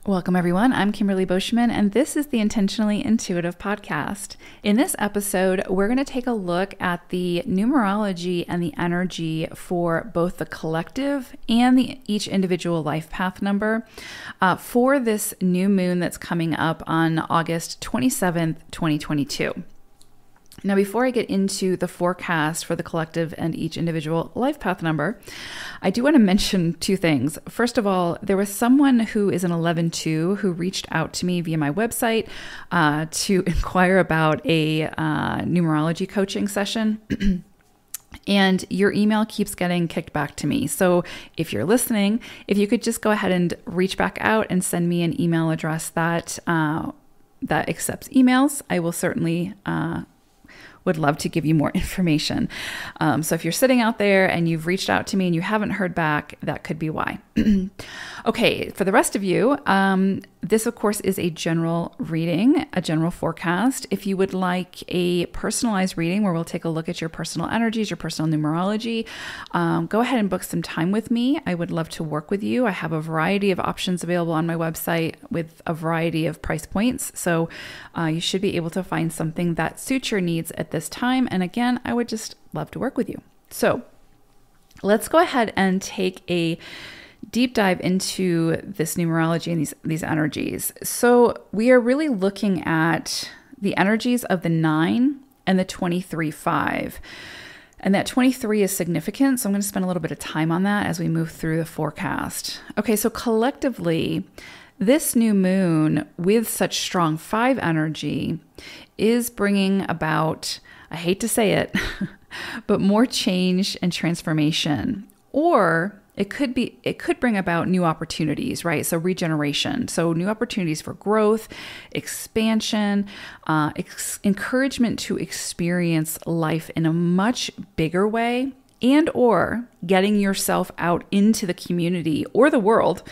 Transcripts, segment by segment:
Welcome, everyone. I'm Kimberly Boschman, and this is the Intentionally Intuitive podcast. In this episode, we're going to take a look at the numerology and the energy for both the collective and each individual life path number for this new moon that's coming up on August 27th, 2022. Now, before I get into the forecast for the collective and each individual life path number, I do want to mention two things. First of all, there was someone who is an 11-2 who reached out to me via my website to inquire about a numerology coaching session. And your email keeps getting kicked back to me. So if you're listening, if you could just go ahead and reach back out and send me an email address that accepts emails, I will certainly would love to give you more information. So if you're sitting out there and you've reached out to me and you haven't heard back, that could be why. Okay, for the rest of you, this of course is a general reading, a general forecast. If you would like a personalized reading where we'll take a look at your personal energies, your personal numerology, go ahead and book some time with me. I would love to work with you. I have a variety of options available on my website with a variety of price points. So you should be able to find something that suits your needs at this time. And again, I would just love to work with you. So let's go ahead and take a deep dive into this numerology and these energies. So we are really looking at the energies of the 9 and the 23-5. And that 23 is significant. So I'm going to spend a little bit of time on that as we move through the forecast. Okay, so collectively, this new moon with such strong 5 energy is bringing about, I hate to say it, but more change and transformation. Or it could bring about new opportunities, right? So regeneration. So new opportunities for growth, expansion, encouragement to experience life in a much bigger way, and or getting yourself out into the community or the world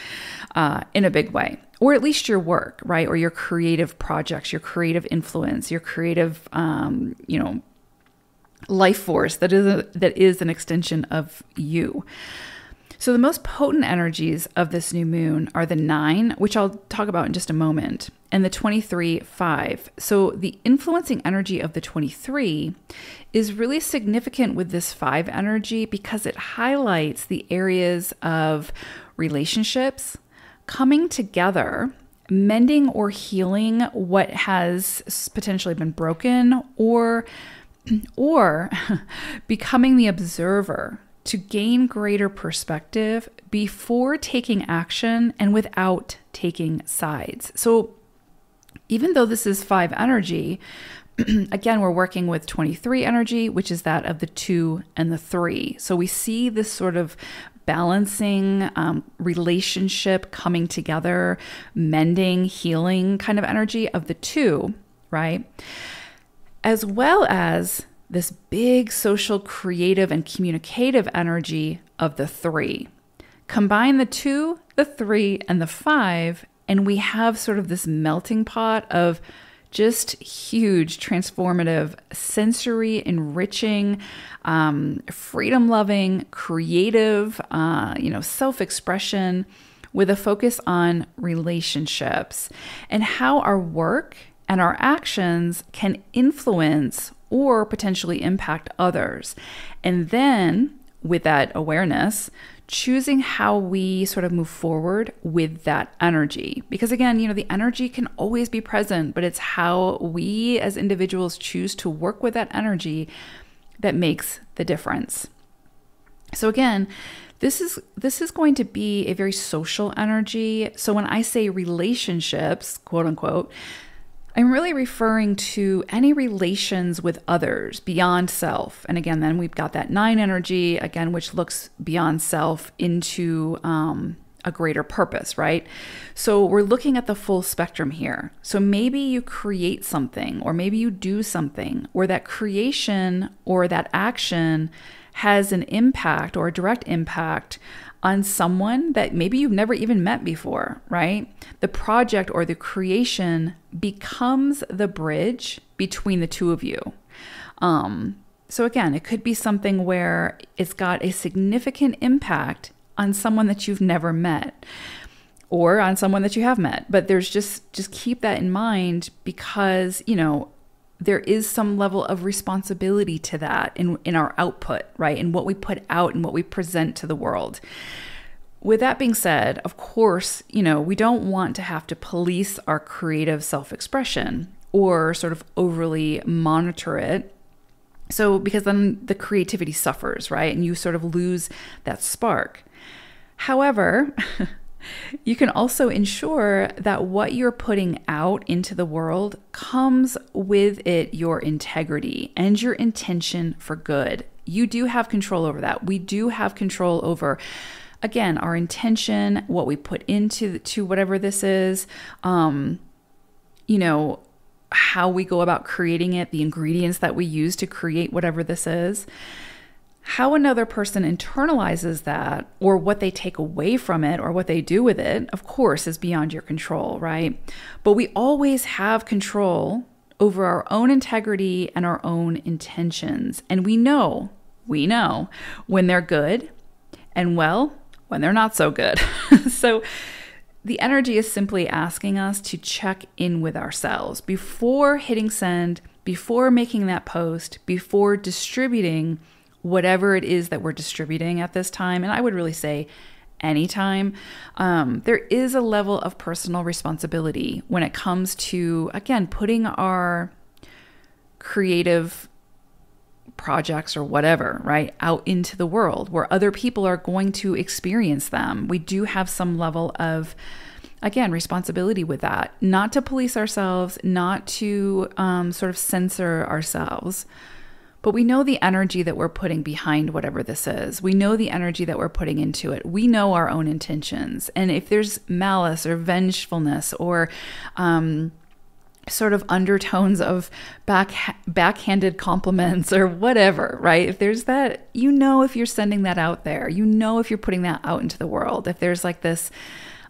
in a big way, or at least your work, right? Or your creative projects, your creative influence, your creative, life force that is an extension of you. So the most potent energies of this new moon are the 9, which I'll talk about in just a moment, and the 23-5. So the influencing energy of the 23 is really significant with this 5 energy because it highlights the areas of relationships coming together, mending or healing what has potentially been broken, or becoming the observer to gain greater perspective before taking action and without taking sides. So even though this is 5 energy, again, we're working with 23 energy, which is that of the 2 and the 3. So we see this sort of balancing relationship coming together, mending, healing kind of energy of the 2, right? As well as this big social, creative, and communicative energy of the 3. Combine the 2, the 3, and the 5, and we have sort of this melting pot of just huge, transformative, sensory, enriching, freedom-loving, creative, self-expression with a focus on relationships and how our work and our actions can influence or potentially impact others. And then with that awareness, choosing how we sort of move forward with that energy. Because again, the energy can always be present, but it's how we as individuals choose to work with that energy that makes the difference. So again, this is going to be a very social energy. So when I say relationships, quote unquote, I'm really referring to any relations with others beyond self. And again, then we've got that 9 energy, again, which looks beyond self into a greater purpose, right? So we're looking at the full spectrum here. So maybe you create something, or maybe you do something, or that creation or that action has an impact or a direct impact on someone that maybe you've never even met before, right? The project or the creation becomes the bridge between the two of you. So again, it could be something where it's got a significant impact on someone that you've never met. or on someone that you have met. But there's just keep that in mind, because, there is some level of responsibility to that in our output, right? In what we put out and what we present to the world. With that being said, of course, we don't want to have to police our creative self-expression or sort of overly monitor it. So, because then the creativity suffers, right? And you sort of lose that spark. However, you can also ensure that what you're putting out into the world comes with it your integrity and your intention for good. You do have control over that. We do have control over, again, our intention, what we put into whatever this is, how we go about creating it, the ingredients that we use to create whatever this is. How another person internalizes that, or what they take away from it, or what they do with it, of course, is beyond your control, right? But we always have control over our own integrity and our own intentions. And we know when they're good, and when they're not so good. So the energy is simply asking us to check in with ourselves before hitting send, before making that post, before distributing whatever it is that we're distributing at this time. And I would really say anytime. There is a level of personal responsibility when it comes to, again, putting our creative projects or whatever, right, out into the world where other people are going to experience them. We do have some level of, again, responsibility with that, not to police ourselves, not to sort of censor ourselves, but we know the energy that we're putting behind whatever this is. We know the energy that we're putting into it. We know our own intentions. And if there's malice or vengefulness or sort of undertones of backhanded compliments or whatever, right? If there's that, if you're sending that out there, if you're putting that out into the world, if there's like this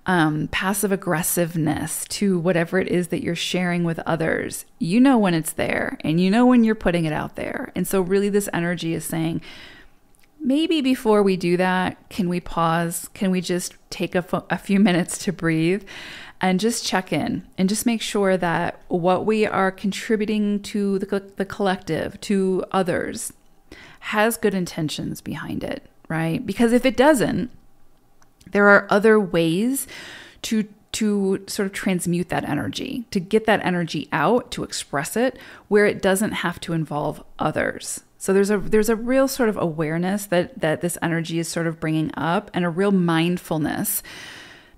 passive aggressiveness to whatever it is that you're sharing with others, when it's there, and when you're putting it out there. And so really this energy is saying, maybe before we do that, can we pause? Can we just take a few minutes to breathe and just check in and just make sure that what we are contributing to the collective, to others, has good intentions behind it, right? Because if it doesn't, there are other ways to sort of transmute that energy, to get that energy out, to express it, where it doesn't have to involve others. So there's a real sort of awareness that this energy is sort of bringing up, and a real mindfulness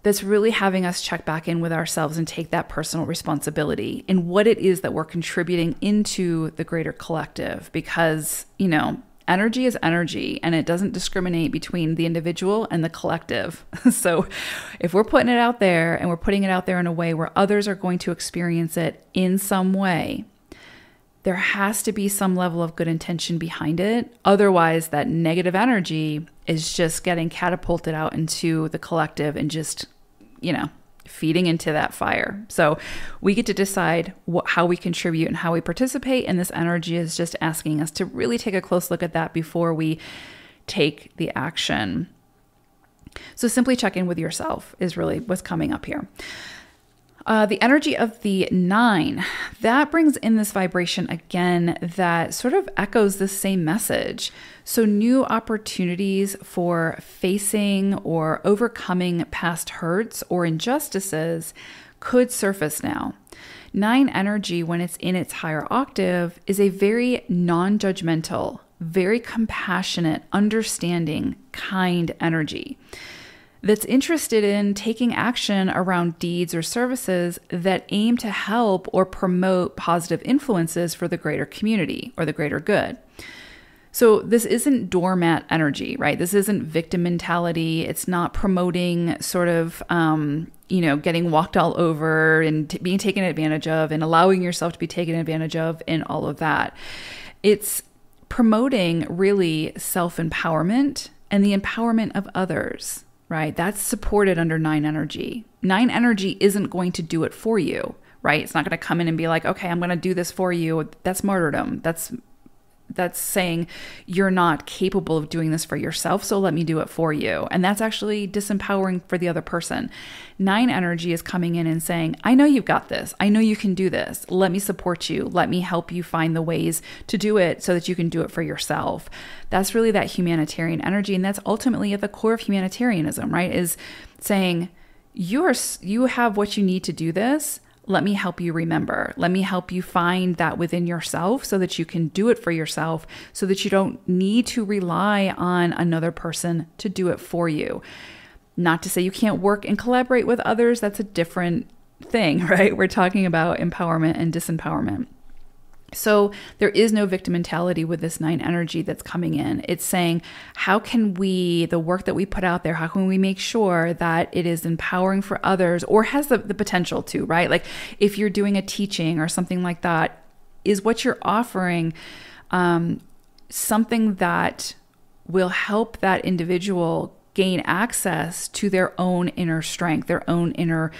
that's really having us check back in with ourselves and take that personal responsibility in what it is that we're contributing into the greater collective. Because, energy is energy, and it doesn't discriminate between the individual and the collective. So if we're putting it out there, and we're putting it out there in a way where others are going to experience it in some way, there has to be some level of good intention behind it. Otherwise, that negative energy is just getting catapulted out into the collective and just, feeding into that fire. So we get to decide how we contribute and how we participate. And this energy is just asking us to really take a close look at that before we take the action. So simply check in with yourself is really what's coming up here. The energy of the 9, that brings in this vibration again that sort of echoes the same message. So new opportunities for facing or overcoming past hurts or injustices could surface now. 9 energy, when it's in its higher octave, is a very non-judgmental, very compassionate, understanding, kind energy that's interested in taking action around deeds or services that aim to help or promote positive influences for the greater community or the greater good. So this isn't doormat energy, right? This isn't victim mentality. It's not promoting sort of, getting walked all over and being taken advantage of and allowing yourself to be taken advantage of and all of that. It's promoting really self-empowerment and the empowerment of others. Right? That's supported under 9 energy. 9 energy isn't going to do it for you, right? It's not going to come in and be like, okay, I'm going to do this for you. That's martyrdom. That's that's saying you're not capable of doing this for yourself, so let me do it for you. And that's actually disempowering for the other person. 9 energy is coming in and saying, I know you've got this. I know you can do this. Let me support you. Let me help you find the ways to do it so that you can do it for yourself. That's really that humanitarian energy. And that's ultimately at the core of humanitarianism, right? Is saying, you have what you need to do this. Let me help you remember. Let me help you find that within yourself so that you can do it for yourself, so that you don't need to rely on another person to do it for you. Not to say you can't work and collaborate with others. That's a different thing, right? We're talking about empowerment and disempowerment. So there is no victim mentality with this 9 energy that's coming in. It's saying, how can we, the work that we put out there, how can we make sure that it is empowering for others, or has the potential to, right? Like if you're doing a teaching or something like that, is what you're offering something that will help that individual gain access to their own inner strength, their own inner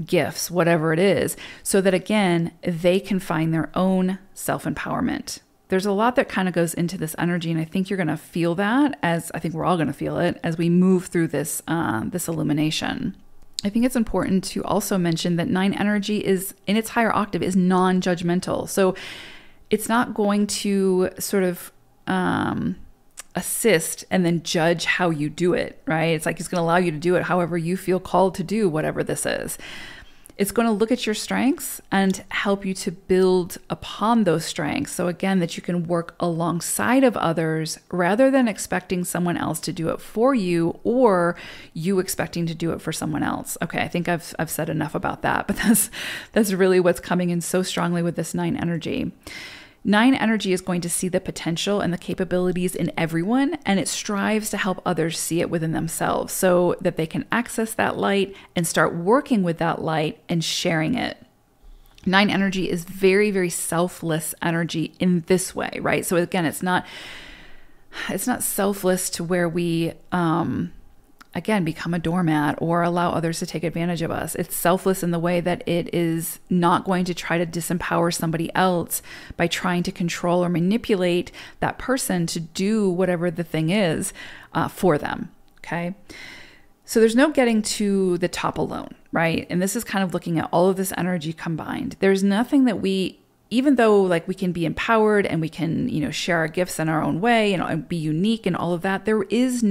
gifts, whatever it is, so that again, they can find their own self-empowerment. There's a lot that kind of goes into this energy, and I think you're going to feel that, as I think we're all going to feel it as we move through this this illumination. I think it's important to also mention that 9 energy is, in its higher octave, is non-judgmental. So it's not going to sort of assist and then judge how you do it, right? It's like it's going to allow you to do it however you feel called to do whatever this is. It's going to look at your strengths and help you to build upon those strengths. So again, that you can work alongside of others rather than expecting someone else to do it for you, or you expecting to do it for someone else. Okay, I think I've said enough about that, but that's really what's coming in so strongly with this 9 energy. 9 energy is going to see the potential and the capabilities in everyone, and it strives to help others see it within themselves so that they can access that light and start working with that light and sharing it. 9 energy is very, very selfless energy in this way, right? So again, it's not selfless to where we again, become a doormat or allow others to take advantage of us. It's selfless in the way that it is not going to try to disempower somebody else by trying to control or manipulate that person to do whatever the thing is for them, okay? So there's no getting to the top alone, right? And this is kind of looking at all of this energy combined. There's nothing that even though like we can be empowered and we can, share our gifts in our own way and be unique and all of that, there's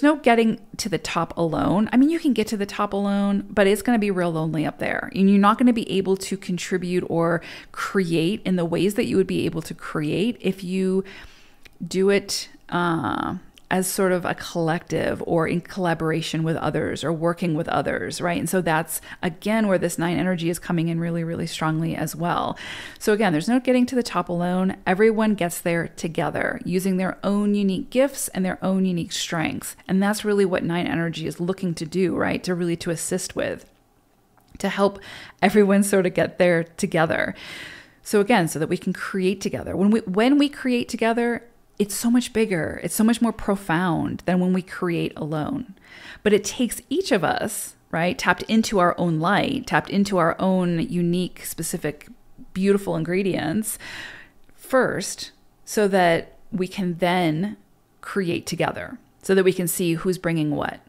no getting to the top alone. I mean, you can get to the top alone, but it's going to be real lonely up there. And you're not going to be able to contribute or create in the ways that you would be able to create if you do it as sort of a collective or in collaboration with others or working with others, right? And so that's, again, where this 9 energy is coming in really, really strongly as well. So again, there's no getting to the top alone. Everyone gets there together using their own unique gifts and their own unique strengths. And that's really what 9 energy is looking to do, right? To assist with, to help everyone sort of get there together. So again, so that we can create together. When we create together, it's so much bigger. It's so much more profound than when we create alone. But it takes each of us, right, tapped into our own light, tapped into our own unique, specific, beautiful ingredients first, so that we can then create together, so that we can see who's bringing what.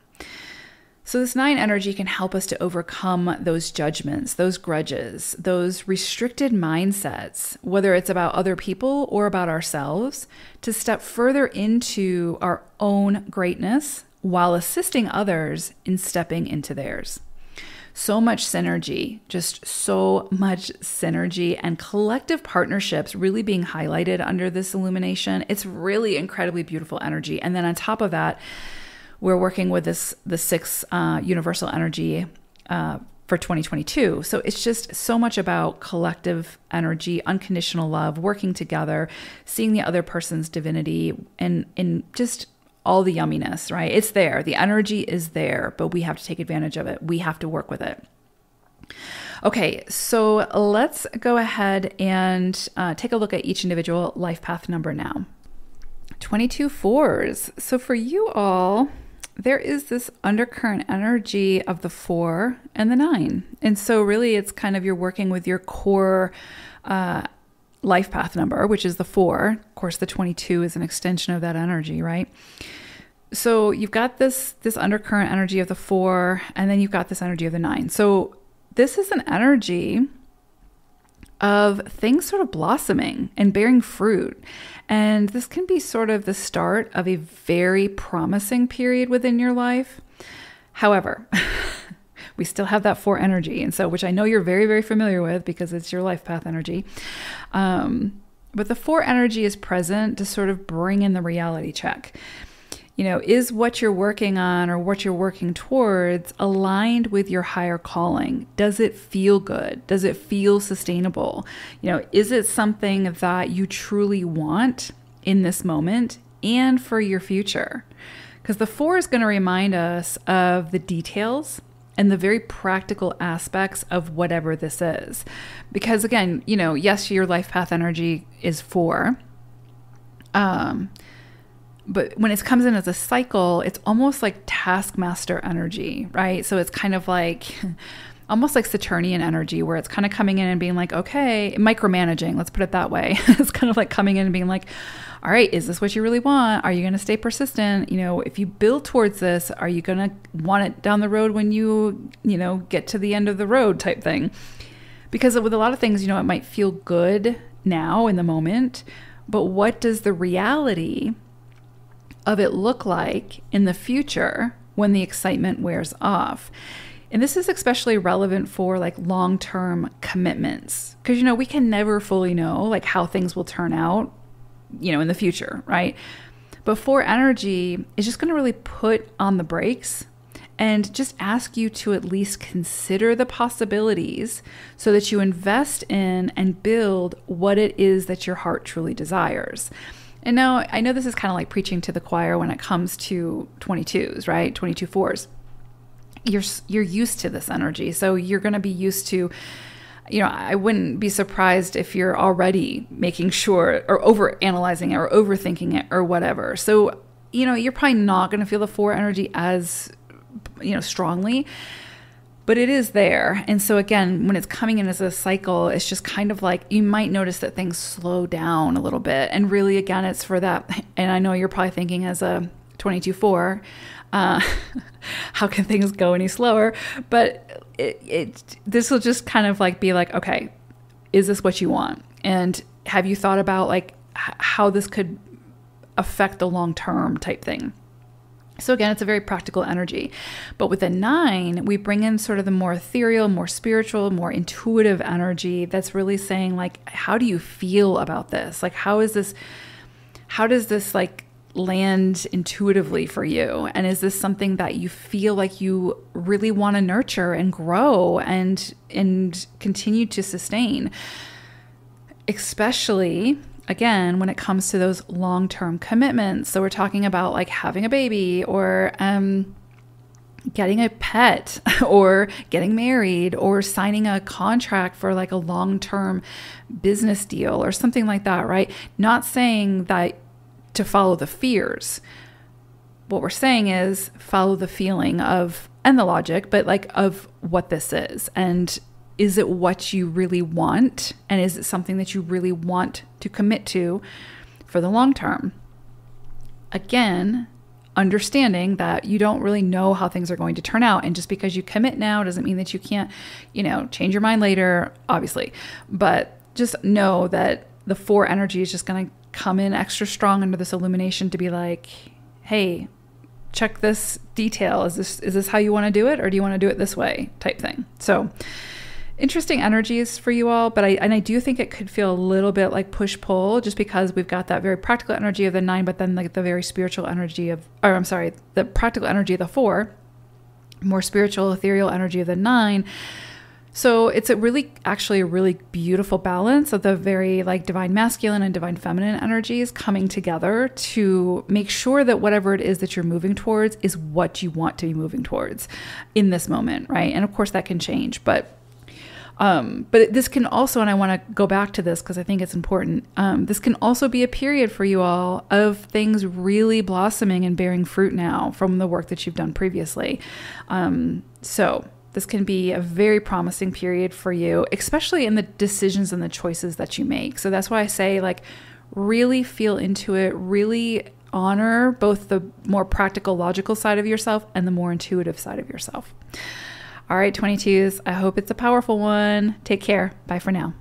So this 9 energy can help us to overcome those judgments, those grudges, those restricted mindsets, whether it's about other people or about ourselves, to step further into our own greatness while assisting others in stepping into theirs. So much synergy, just so much synergy and collective partnerships really being highlighted under this illumination. It's really incredibly beautiful energy. And then on top of that, we're working with the 6 universal energy for 2022. So it's just so much about collective energy, unconditional love, working together, seeing the other person's divinity, and just all the yumminess, right? It's there. The energy is there, but we have to take advantage of it. We have to work with it. Okay, so let's go ahead and take a look at each individual life path number now. 22 4s. So for you all, there is this undercurrent energy of the 4 and the 9. And so really it's kind of you're working with your core life path number, which is the 4. Of course, the 22 is an extension of that energy, right? So you've got this undercurrent energy of the 4, and then you've got this energy of the 9. So this is an energy of things sort of blossoming and bearing fruit. And this can be sort of the start of a very promising period within your life. However, we still have that 4 energy. And so, which I know you're very, very familiar with because it's your life path energy. But the 4 energy is present to sort of bring in the reality check. Is what you're working on or what you're working towards aligned with your higher calling? Does it feel good? Does it feel sustainable? Is it something that you truly want in this moment and for your future? Because the 4 is going to remind us of the details and the very practical aspects of whatever this is. Because again, yes, your life path energy is 4. But when it comes in as a cycle, it's almost like taskmaster energy, right? So it's kind of like almost like Saturnian energy, where it's kind of coming in and being like, okay, micromanaging, let's put it that way. It's kind of like coming in and being like, all right, is this what you really want? Are you going to stay persistent? If you build towards this, are you going to want it down the road when you get to the end of the road type thing? Because with a lot of things, it might feel good now in the moment, but what does the reality of it look like in the future when the excitement wears off? And this is especially relevant for like long-term commitments, because we can never fully know like how things will turn out in the future, right? But 4 energy is just going to really put on the brakes and just ask you to at least consider the possibilities so that you invest in and build what it is that your heart truly desires. And now I know this is kind of like preaching to the choir when it comes to 22s, right? 22 4s. You're used to this energy. So you're going to be used to, I wouldn't be surprised if you're already making sure or over analyzing it or overthinking it or whatever. So, you're probably not going to feel the 4 energy as, strongly, but it is there. And so again, when it's coming in as a cycle, it's just kind of like, you might notice that things slow down a little bit. And really, again, it's for that. And I know you're probably thinking as a 22-4, how can things go any slower? But this will just kind of like be like, okay, is this what you want? And have you thought about like how this could affect the long-term type thing? So again, it's a very practical energy. But with the 9, we bring in sort of the more ethereal, more spiritual, more intuitive energy that's really saying like, how do you feel about this? Like, how does this like land intuitively for you? And is this something that you feel like you really want to nurture and grow and continue to sustain? Especially again, when it comes to those long-term commitments. So we're talking about like having a baby or getting a pet or getting married or signing a contract for like a long-term business deal or something like that, right? Not saying that to follow the fears. What we're saying is follow the feeling of, and the logic, but like of what this is. And is it what you really want? And is it something that you really want to commit to for the long term? Again, understanding that you don't really know how things are going to turn out. And just because you commit now doesn't mean that you can't, change your mind later, obviously. But just know that the 4 energy is just going to come in extra strong under this illumination to be like, hey, check this detail. Is this how you want to do it? Or do you want to do it this way type thing? So interesting energies for you all, but I do think it could feel a little bit like push-pull just because we've got that very practical energy of the 9, but then like the very spiritual energy the practical energy of the 4, more spiritual, ethereal energy of the 9. So it's actually a really beautiful balance of the very like divine masculine and divine feminine energies coming together to make sure that whatever it is that you're moving towards is what you want to be moving towards in this moment, right? And of course that can change, but this can also, and I want to go back to this because I think it's important, this can also be a period for you all of things really blossoming and bearing fruit now from the work that you've done previously. So This can be a very promising period for you, especially in the decisions and the choices that you make. So that's why I say, like, really feel into it, really honor both the more practical, logical side of yourself and the more intuitive side of yourself. All right, 22s, I hope it's a powerful one. Take care. Bye for now.